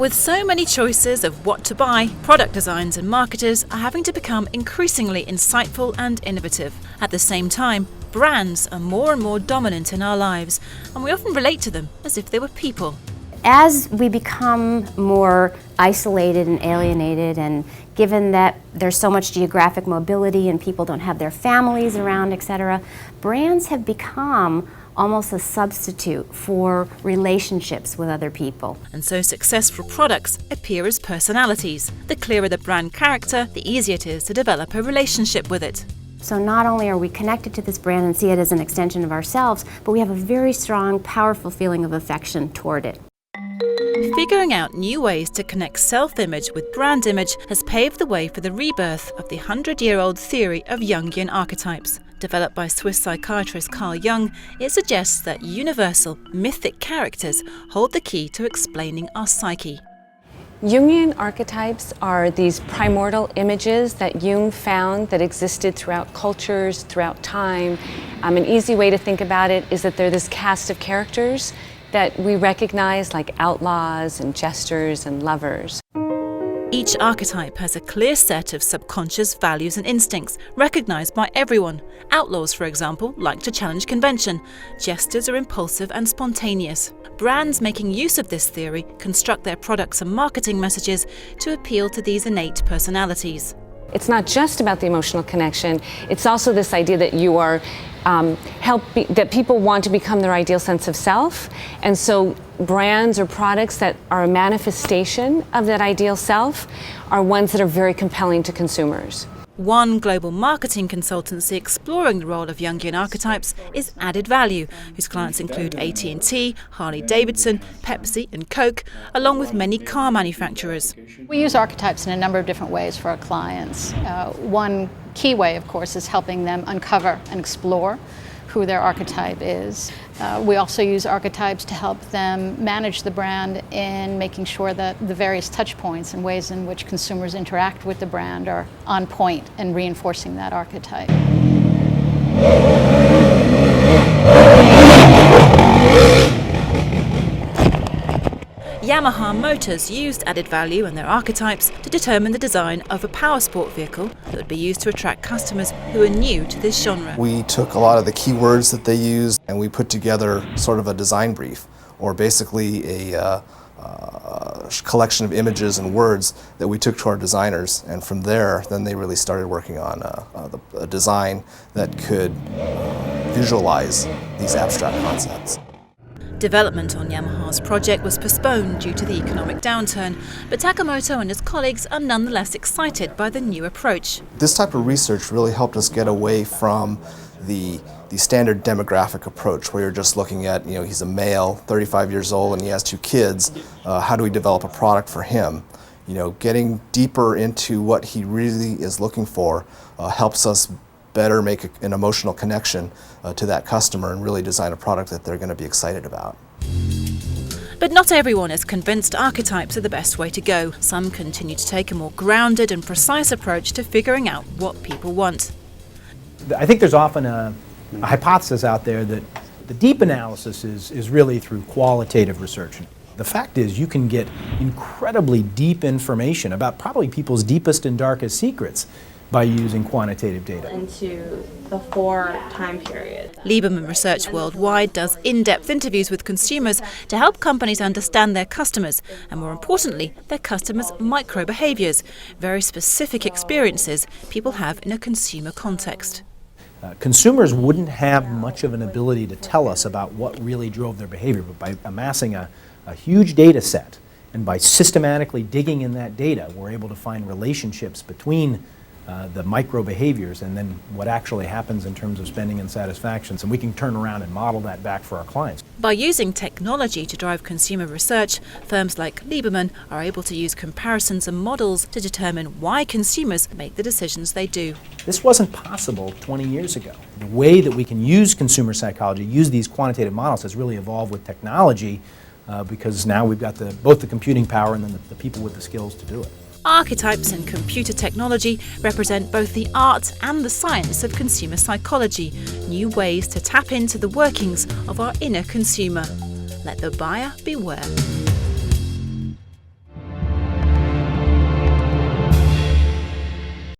With so many choices of what to buy, product designs and marketers are having to become increasingly insightful and innovative. At the same time, brands are more and more dominant in our lives, and we often relate to them as if they were people. As we become more isolated and alienated, and given that there's so much geographic mobility and people don't have their families around, etc., brands have become almost a substitute for relationships with other people. And so successful products appear as personalities. The clearer the brand character, the easier it is to develop a relationship with it. So not only are we connected to this brand and see it as an extension of ourselves, but we have a very strong, powerful feeling of affection toward it. Figuring out new ways to connect self-image with brand image has paved the way for the rebirth of the 100-year-old theory of Jungian archetypes. Developed by Swiss psychiatrist Carl Jung, it suggests that universal, mythic characters hold the key to explaining our psyche. Jungian archetypes are these primordial images that Jung found that existed throughout cultures, throughout time. An easy way to think about it is that they're this cast of characters that we recognize, like outlaws and jesters and lovers. Each archetype has a clear set of subconscious values and instincts recognized by everyone. Outlaws, for example, like to challenge convention. Jesters are impulsive and spontaneous. Brands making use of this theory construct their products and marketing messages to appeal to these innate personalities. It's not just about the emotional connection, it's also this idea that you are that people want to become their ideal sense of self, and so brands or products that are a manifestation of that ideal self are ones that are very compelling to consumers. One global marketing consultancy exploring the role of Jungian archetypes is Added Value, whose clients include AT&T, Harley-Davidson, Pepsi and Coke, along with many car manufacturers. We use archetypes in a number of different ways for our clients. One key way, of course, is helping them uncover and explore who their archetype is. We also use archetypes to help them manage the brand in making sure that the various touch points and ways in which consumers interact with the brand are on point and reinforcing that archetype. Yamaha Motors used Added Value and their archetypes to determine the design of a power sport vehicle that would be used to attract customers who are new to this genre. We took a lot of the keywords that they use and we put together sort of a design brief, or basically a collection of images and words that we took to our designers, and from there then they really started working on a design that could visualize these abstract concepts. Development on Yamaha's project was postponed due to the economic downturn, but Takamoto and his colleagues are nonetheless excited by the new approach. This type of research really helped us get away from the standard demographic approach where you're just looking at, he's a male, 35 years old, and he has 2 kids. How do we develop a product for him? Getting deeper into what he really is looking for helps us better make an emotional connection to that customer and really design a product that they're going to be excited about. But not everyone is convinced archetypes are the best way to go. Some continue to take a more grounded and precise approach to figuring out what people want. I think there's often a hypothesis out there that the deep analysis is really through qualitative research. The fact is, you can get incredibly deep information about probably people's deepest and darkest secrets by using quantitative data. Into the 4 time period. Lieberman Research Worldwide does in-depth interviews with consumers to help companies understand their customers, and more importantly, their customers' micro-behaviors, very specific experiences people have in a consumer context. Consumers wouldn't have much of an ability to tell us about what really drove their behavior, but by amassing a huge data set and by systematically digging in that data, we're able to find relationships between the micro behaviors and then what actually happens in terms of spending and satisfaction. So we can turn around and model that back for our clients. By using technology to drive consumer research, firms like Lieberman are able to use comparisons and models to determine why consumers make the decisions they do. This wasn't possible 20 years ago. The way that we can use consumer psychology, use these quantitative models, has really evolved with technology because now we've got both the computing power and then the people with the skills to do it. Archetypes in computer technology represent both the art and the science of consumer psychology, new ways to tap into the workings of our inner consumer. Let the buyer beware.